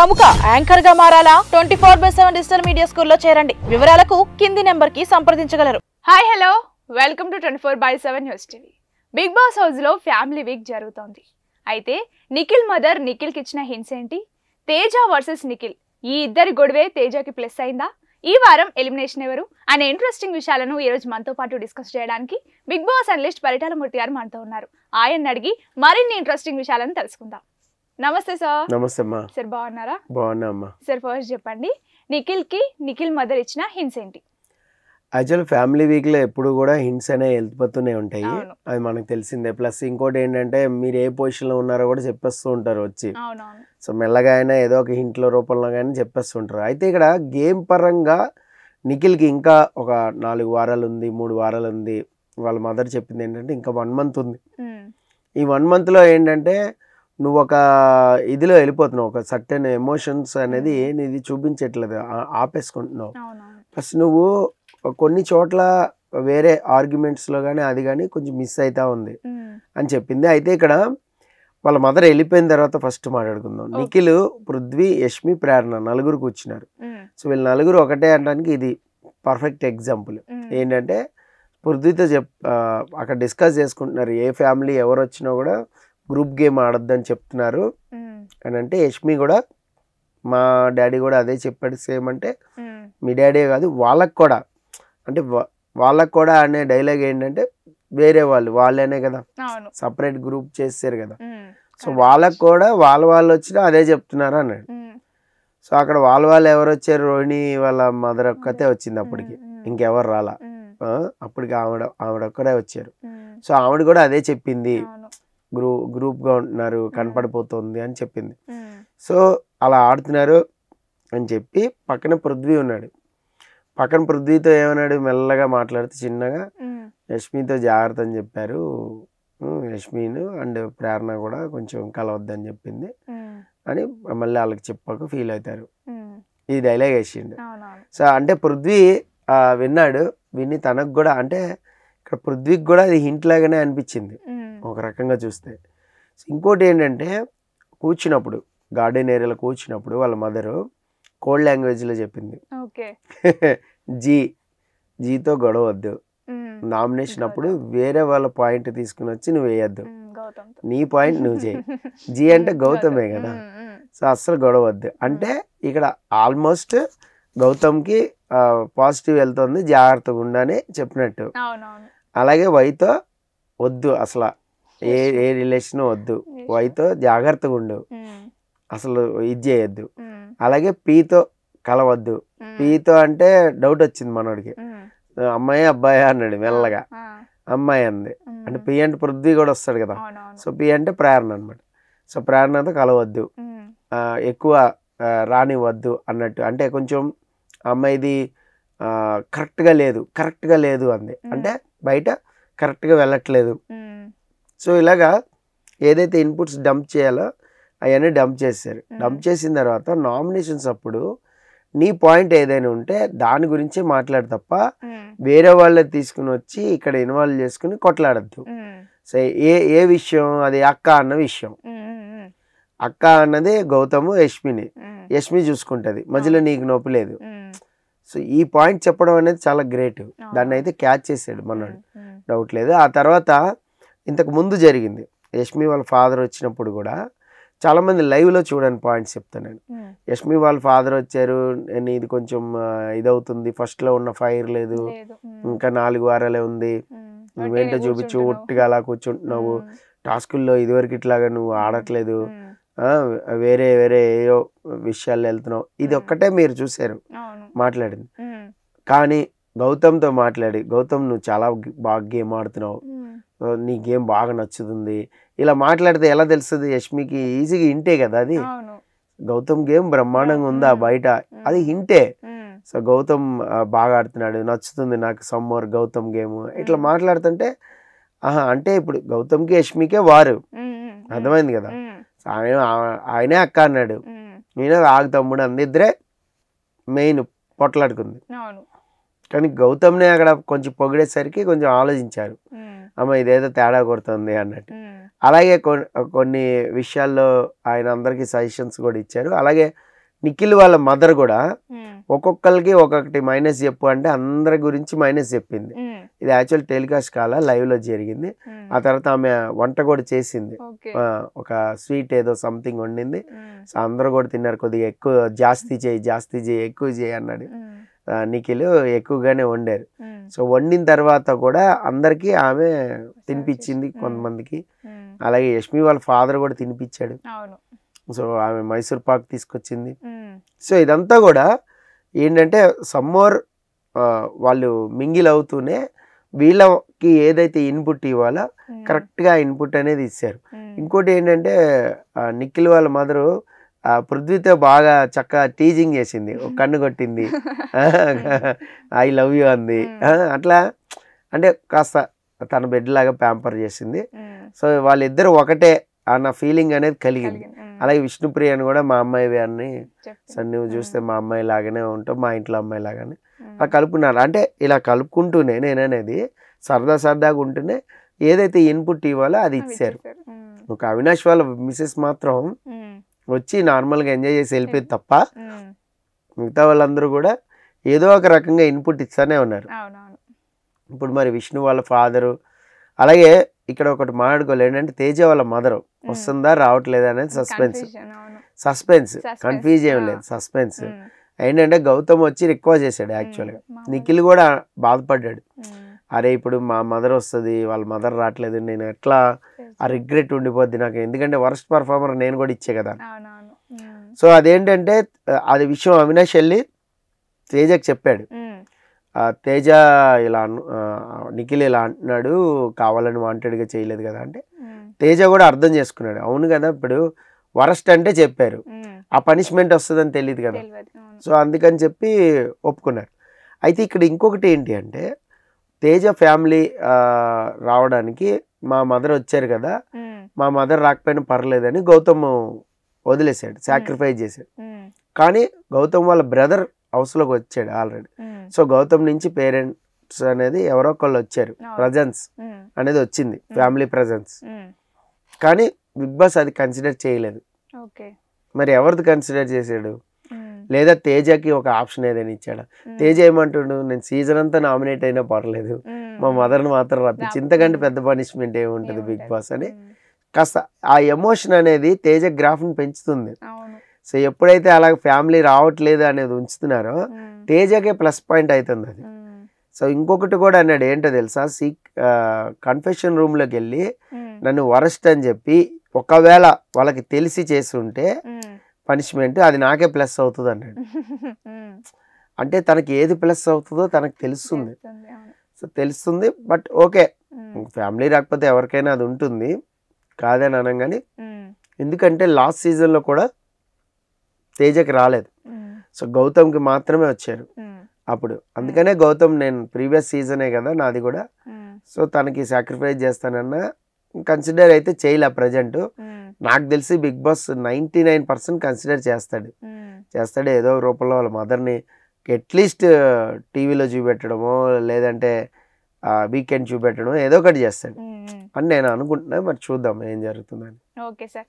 ప్రముఖ యాంకర్ గా మారాలా 24/7 digital media స్కూల్లో చేరండి. వివరాలకు కింది నెంబర్ కి సంప్రదించగలరు. Hi hello welcome to 24/7 news TV. Big boss house లో ఫ్యామిలీ వీక్ జరుగుతోంది. అయితే నిఖిల్ మదర్ నిఖిల్ కి ఇచ్చిన హింట్స్ ఏంటి? తేజ వర్సెస్ నిఖిల్ ఈ ఇద్దరి గొడవే తేజకి ప్లస్ అయిందా? ఈ వారం ఎలిమినేషన్ ఎవరు అనే ఇంట్రెస్టింగ్ విషయాలను ఈ రోజు మనతో పాటు డిస్కస్ చేయడానికి బిగ్ బాస్ అనలిస్ట్ పరిటాల మూర్తి గారు మనతో ఉన్నారు. ఆయన అడిగి మరిన్ని ఇంట్రెస్టింగ్ విషయాలను తెలుసుకుందాం. నమస్తే సార్. నమస్తే అమ్మా. సార్ బాగున్నారా? బాగున్నా అమ్మా. సార్ ఫస్ట్ చెప్పండి, నిఖిల్ మదర్ ఇచ్చిన హింట్స్ ఏంటి? యాక్చువల్ ఫ్యామిలీ వీక్లో ఎప్పుడు కూడా హింట్స్ అనేవి వెళ్ళిపోతూనే ఉంటాయి, అది మనకు తెలిసిందే. ప్లస్ ఇంకోటి ఏంటంటే మీరు ఏ పొజిషన్లో ఉన్నారో కూడా చెప్పేస్తూ ఉంటారు వచ్చి. సో మెల్లగా అయినా ఏదో ఒక హింట్ల రూపంలో కానీ చెప్పేస్తుంటారు. అయితే ఇక్కడ గేమ్ పరంగా నిఖిల్కి ఇంకా ఒక 4 వారాలు ఉంది, 3 వారాలు ఉంది. వాళ్ళ మదర్ చెప్పింది ఏంటంటే ఇంకా 1 మంత్ ఉంది. ఈ 1 మంత్లో ఏంటంటే నువ్వు ఒక ఇదిలో వెళ్ళిపోతున్నావు, ఒక సర్టెన్ ఎమోషన్స్ అనేది నీది చూపించట్లేదు, ఆపేసుకుంటున్నావు. ప్లస్ నువ్వు కొన్ని చోట్ల వేరే ఆర్గ్యుమెంట్స్లో కానీ అది కానీ కొంచెం మిస్ అవుతా ఉంది అని చెప్పింది. అయితే ఇక్కడ వాళ్ళ మదర్ వెళ్ళిపోయిన తర్వాత ఫస్ట్ మాట్లాడుకుందాం. నిఖిల్, పృథ్వీ, యష్మి, ప్రేరణ నలుగురు కూర్చున్నారు. సో వీళ్ళు నలుగురు ఒకటే అనడానికి ఇది పర్ఫెక్ట్ ఎగ్జాంపుల్. ఏంటంటే పృథ్వీతో అక్కడ డిస్కస్ చేసుకుంటున్నారు, ఏ ఫ్యామిలీ ఎవరు వచ్చినా కూడా గ్రూప్ గేమ్ ఆడొద్దని చెప్తున్నారు అని. అంటే యష్మి కూడా మా డాడీ కూడా అదే చెప్పాడు సేమ్. అంటే మీ డాడీ కాదు వాళ్ళకు కూడా, అంటే వాళ్ళకు కూడా అనే డైలాగ్ ఏంటంటే వేరే వాళ్ళేనే కదా సపరేట్ గ్రూప్ చేస్తారు కదా, సో వాళ్ళకు కూడా వాళ్ళు వచ్చినా అదే చెప్తున్నారు అన్నాడు. సో అక్కడ వాళ్ళు ఎవరు వచ్చారు? రోహిణి వాళ్ళ మదర్ ఒక్కతే వచ్చింది అప్పటికి, ఇంకెవరు రాలా. అప్పటికి ఆవిడొక్కడే వచ్చారు. సో ఆవిడ కూడా అదే చెప్పింది, గ్రూప్గా ఉంటున్నారు, కనపడిపోతుంది అని చెప్పింది. సో అలా ఆడుతున్నారు అని చెప్పి పక్కన పృథ్వీ ఉన్నాడు. పక్కన పృథ్వీతో ఏమన్నాడు, మెల్లగా మాట్లాడుతూ చిన్నగా యష్మితో జాగ్రత్త అని చెప్పారు. యష్మిను అండ్ ప్రేరణ కూడా కొంచెం కలవద్దని చెప్పింది అని మళ్ళీ వాళ్ళకి చెప్పాక ఫీల్ అవుతారు. ఈ డైలాగ్ వేసిండు. సో అంటే పృథ్వీ విన్నాడు, విని తనకు కూడా, అంటే ఇక్కడ పృథ్వీకి కూడా అది హింట్ లాగానే అనిపించింది ఒక రకంగా చూస్తే. ఇంకోటి ఏంటంటే కూర్చున్నప్పుడు గార్డెన్ ఏరియాలో కూర్చున్నప్పుడు వాళ్ళ మదరు కోడ్ లాంగ్వేజ్లో చెప్పింది, జీతో గొడవ వద్దు, నామినేషన్ అప్పుడు వేరే వాళ్ళ పాయింట్ తీసుకుని వచ్చి నువ్వు వేయద్దు, నీ పాయింట్ నువ్వు చేయి. జీ అంటే గౌతమే కదా, సో అస్సలు గొడవ వద్దు. అంటే ఇక్కడ ఆల్మోస్ట్ గౌతమ్కి పాజిటివ్ వెళ్తుంది, జాగ్రత్తగా ఉండని చెప్పినట్టు. అలాగే వైతో వద్దు, అసలు ఏ రిలేషన్ వద్దు, వైతో జాగ్రత్తగా ఉండు, అసలు ఇది చేయొద్దు. అలాగే పీతో కలవద్దు. పీతో అంటే డౌట్ వచ్చింది మనోడికి, అమ్మాయి అబ్బాయి అన్నాడు, మెల్లగా అమ్మాయి అంది. అంటే పి అంటే పృథ్వీ కూడా వస్తాడు కదా, సో పి అంటే ప్రేరణ అనమాట. సో ప్రేరణతో కలవద్దు, ఎక్కువ రానివద్దు అన్నట్టు. అంటే కొంచెం అమ్మాయిది కరెక్ట్గా లేదు అంది, అంటే బయట కరెక్ట్గా వెళ్ళట్లేదు. సో ఇలాగా ఏదైతే ఇన్పుట్స్ డంప్ చేయాలో అవన్నీ డంప్ చేశారు. డంప్ చేసిన తర్వాత నామినేషన్స్ అప్పుడు నీ పాయింట్ ఏదైనా ఉంటే దాని గురించే మాట్లాడు తప్ప వేరే వాళ్ళని తీసుకుని వచ్చి ఇక్కడ ఇన్వాల్వ్ చేసుకుని కొట్లాడద్దు. సో ఏ విషయం అది? అక్క అన్న విషయం. అక్క అన్నది గౌతము యష్మి చూసుకుంటది, మధ్యలో నీకు నొప్పి లేదు. సో ఈ పాయింట్ చెప్పడం అనేది చాలా గ్రేట్, దాన్ని అయితే క్యాచ్ చేసాడు మనోడు, డౌట్ లేదు. ఆ తర్వాత ఇంతకు ముందు జరిగింది, యష్మి వాళ్ళ ఫాదర్ వచ్చినప్పుడు కూడా చాలామంది లైవ్లో చూడని పాయింట్స్ చెప్తాను నేను. యష్మి వాళ్ళ ఫాదర్ వచ్చారు, ఇది కొంచెం ఇదవుతుంది, ఫస్ట్లో ఉన్న ఫైర్ లేదు, ఇంకా 4 వారాలే ఉంది, నువ్వేంటో చూపించు, ఒట్టిగా అలా కూర్చుంటున్నావు, టాస్కుల్లో ఇదివరకు ఇట్లాగా నువ్వు ఆడట్లేదు, వేరే ఏయో విషయాల్లో వెళ్తున్నావు, ఇది ఒక్కటే మీరు చూసారు మాట్లాడింది. కానీ గౌతమ్తో మాట్లాడి, గౌతమ్ నువ్వు చాలా బాగా గేమ్ ఆడుతున్నావు, నీ గేమ్ బాగా నచ్చుతుంది, ఇలా మాట్లాడితే ఎలా తెలుస్తుంది? యష్మికి ఈజీగా హింటే కదా అది, గౌతమ్ గేమ్ బ్రహ్మాండంగా ఉందా బయట, అది హింటే. సో గౌతమ్ బాగా ఆడుతున్నాడు, నచ్చుతుంది నాకు సమ్మర్ గౌతమ్ గేమ్, ఇట్లా మాట్లాడుతుంటే అంటే ఇప్పుడు గౌతమ్కి యష్మికే వారు, అర్థమైంది కదా. ఆయనే అక్క అన్నాడు, నేను ఆగు తమ్ముడు అందిద్దరే మెయిన్ పొట్లాడుకుంది. కానీ గౌతమ్నే అక్కడ కొంచెం పొగిడేసరికి కొంచెం ఆలోచించారు, అమ్మ ఇదేదో తేడా కొడుతుంది అన్నట్టు. అలాగే కొన్ని విషయాల్లో ఆయన అందరికీ సజెషన్స్ కూడా ఇచ్చారు. అలాగే నిఖిల్ వాళ్ళ మదర్ కూడా ఒక్కొక్కరికి ఒక్కొక్కటి మైనస్ చెప్పు అంటే అందరి గురించి మైనస్ చెప్పింది. ఇది యాక్చువల్ టెలికాస్ట్ కాల లైవ్ లో జరిగింది. ఆ తర్వాత ఆమె వంట కూడా చేసింది, ఒక స్వీట్ ఏదో సంథింగ్ వండింది. సో అందరూ కూడా తిన్నారు. కొద్దిగా ఎక్కువ జాస్తి చేయి ఎక్కువ చేయి అన్నాడు నిఖిల్. ఎక్కువగానే వండారు. సో వండిన తర్వాత కూడా అందరికి ఆమె తినిపించింది కొంతమందికి. అలాగే యష్మి వాళ్ళ ఫాదర్ కూడా తినిపించాడు. సో ఆమె మైసూర్ పాక్ తీసుకొచ్చింది. సో ఇదంతా కూడా ఏంటంటే సమ్మోర్ వాళ్ళు మింగిల్ అవుతూనే వీళ్ళకి ఏదైతే ఇన్పుట్ ఇవ్వాలో కరెక్ట్గా ఇన్పుట్ అనేది ఇచ్చారు. ఇంకోటి ఏంటంటే నిఖిల్ వాళ్ళ మదరు పృథ్వీతో బాగా చక్కగా టీజింగ్ చేసింది, ఒక కన్ను కొట్టింది, ఐ లవ్ యూ అంది. అట్లా అంటే కాస్త తన బెడ్ లాగా ప్యాంపర్ చేసింది. సో వాళ్ళిద్దరు ఒకటే అన్న ఫీలింగ్ అనేది కలిగింది. అలాగే విష్ణుప్రియ అని కూడా మా అమ్మాయి అని, సార్ నువ్వు చూస్తే మా అమ్మాయి లాగానే ఉంటావు, మా ఇంట్లో అమ్మాయి లాగానే అలా కలుపుకున్నారు. అంటే ఇలా కలుపుకుంటూనే నేననేది సరదాగా ఉంటూనే ఏదైతే ఇన్పుట్ ఇవ్వాలో అది ఇచ్చారు. ఒక అవినాష్ వాళ్ళ మిసెస్ మాత్రం వచ్చి నార్మల్గా ఎంజాయ్ చేసి వెళ్ళిపోయింది తప్ప మిగతా వాళ్ళందరూ కూడా ఏదో ఒక రకంగా ఇన్పుట్ ఇస్తానే ఉన్నారు. ఇప్పుడు మరి విష్ణు వాళ్ళ ఫాదరు, అలాగే ఇక్కడ ఒకటి మాట్లాడుకోవాలి ఏంటంటే తేజ వాళ్ళ మదరు వస్తుందా రావట్లేదా అనేది సస్పెన్స్ కన్ఫ్యూజ్ ఏం లేదు, సస్పెన్స్. ఏంటంటే గౌతమ్ వచ్చి రిక్వెస్ట్ చేశాడు. యాక్చువల్గా నిఖిల్ కూడా బాధపడ్డాడు, అరే ఇప్పుడు మా మదర్ వస్తుంది, వాళ్ళ మదర్ రావట్లేదు, నేను ఎట్లా ఆ రిగ్రెట్ ఉండిపోద్ది నాకు, ఎందుకంటే వర్స్ట్ పర్ఫార్మర్ నేను కూడా ఇచ్చే కదా. సో అదేంటంటే అది విషయం అవినాష్ వెళ్ళి తేజకి చెప్పాడు. తేజ ఇలా నిఖిల్ ఇలా అంటున్నాడు, కావాలని వాంటెడ్గా చేయలేదు కదా అంటే తేజ కూడా అర్థం చేసుకున్నాడు. అవును కదా, ఇప్పుడు వరస్ట్ అంటే చెప్పారు, ఆ పనిష్మెంట్ వస్తుందని తెలియదు కదా. సో అందుకని చెప్పి ఒప్పుకున్నారు. అయితే ఇక్కడ ఇంకొకటి ఏంటి అంటే తేజ ఫ్యామిలీ రావడానికి మా మదర్ వచ్చారు కదా, మా మదర్ రాకపోయినా పర్లేదని గౌతమ్ వదిలేశాడు, సాక్రిఫైస్ చేశాడు. కానీ గౌతమ్ వాళ్ళ బ్రదర్ హౌస్లోకి వచ్చాడు ఆల్రెడీ. సో గౌతమ్ నుంచి పేరెంట్స్ అనేది ఎవరో ఒకళ్ళు వచ్చారు, ప్రజెన్స్ అనేది వచ్చింది, ఫ్యామిలీ ప్రజెన్స్. కానీ బిగ్ బాస్ అది కన్సిడర్ చేయలేదు. మరి ఎవరిది కన్సిడర్ చేశాడు? లేదా తేజకి ఒక ఆప్షన్ ఏదైనా ఇచ్చాడా? తేజ ఏమంటుడు, నేను సీజన్ అంతా నామినేట్ అయినా పర్లేదు, మా మదర్ని మాత్రం రప్పించి ఇంతకంటే పెద్ద పనిష్మెంట్ ఏముంటుంది బిగ్ బాస్ అని. కాస్త ఆ ఎమోషన్ అనేది తేజ గ్రాఫ్ని పెంచుతుంది. సో ఎప్పుడైతే అలా ఫ్యామిలీ రావట్లేదు అనేది ఉంచుతున్నారో తేజకే ప్లస్ పాయింట్ అవుతుంది అది. సో ఇంకొకటి కూడా అన్నాడు, ఏంటో తెలుసా, కన్ఫెషన్ రూమ్లోకి వెళ్ళి నన్ను వరస్ట్ అని చెప్పి ఒకవేళ వాళ్ళకి తెలిసి చేస్తుంటే పనిష్మెంట్ అది నాకే ప్లస్ అవుతుంది అన్నాడు. అంటే తనకి ఏది ప్లస్ అవుతుందో తనకు తెలుస్తుంది. సో తెలుస్తుంది, బట్ ఓకే ఫ్యామిలీ రాకపోతే ఎవరికైనా అది ఉంటుంది కాదని అనగానే, ఎందుకంటే లాస్ట్ సీజన్లో కూడా తేజకి రాలేదు, సో గౌతమ్కి మాత్రమే వచ్చారు అప్పుడు. అందుకనే గౌతమ్ నేను ప్రీవియస్ సీజనే కదా నాది కూడా, సో తనకి సాక్రిఫైస్ చేస్తానన్నా కన్సిడర్ అయితే చేయలే ప్రజెంట్. నాకు తెలిసి బిగ్ బాస్ 99% కన్సిడర్ చేస్తాడు ఏదో రూపంలో వాళ్ళ మదర్ని అట్లీస్ట్ టీవీలో చూపెట్టడమో లేదంటే వీకెండ్ చూపెట్టడమో ఏదో ఒకటి చేస్తాడు అని నేను అనుకుంటున్నా. మరి చూద్దాం ఏం జరుగుతుందని. Okay sir.